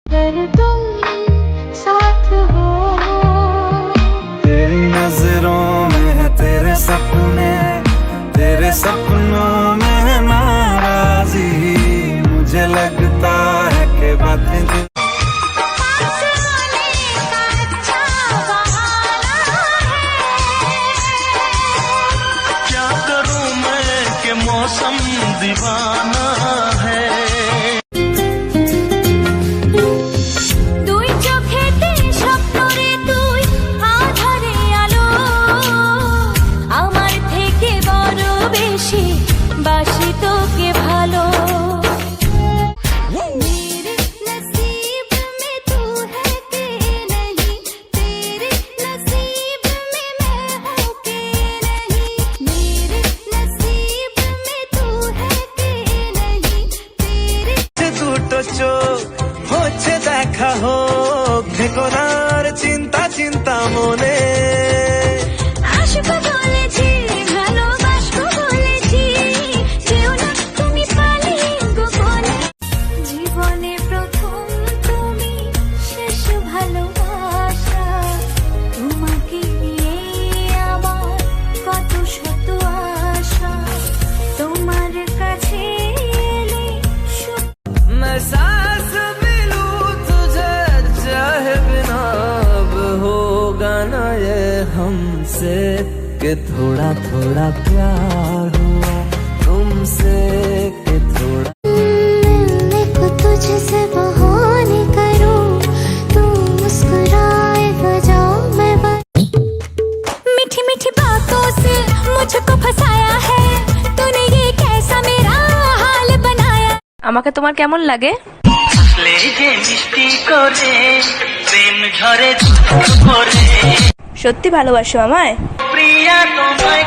तुम साथ हो, तेरी नजरों में है तेरे सपने, तेरे सपनों में है नाराजी। मुझे लगता है कि बातें क्या करूं मैं कि मौसम दीवाना है। তুই চোখেতে স্বপ্ন রে, তুই আধারে আলো, আমার থেকে বড় বেশি বাসি তোকে ভালো। मेरे नसीब में तू है कि नहीं, तेरे नसीब में मैं हूँ कि नहीं, मेरे नसीब में तू है कि नहीं, तेरे দুটো চোখ হচ্ছে দেখা হোক, ভেকনার চিন্তা চিন্তা মনে। আসবো বলেছি, ভালোবাসবো বলেছি, যেও না তুমি পালিয়ে গোপনে। জীবনে প্রথম তুমি, শেষ ভালোবাসা, তোমাকে নিয়ে আমার কত শত আশা, তোমার কাছে এলে मैं सांस भी लूं तुझे चाहे बिना, अब होगा ना ये हमसे कि थोड़ा थोड़ा प्यार हुआ तुमसे कि थोड़ा। मिलने को तुझसे बहाने करूं, तू मुस्कुराए बजाओ मैं मीठी मीठी बातों से मुझको फंसाया है, तूने ये कैसा मेरा हाल बनाया। আমাকে তোমার কেমন লাগে? সত্যি ভালোবাসো আমায়? প্রিয়া তোমায়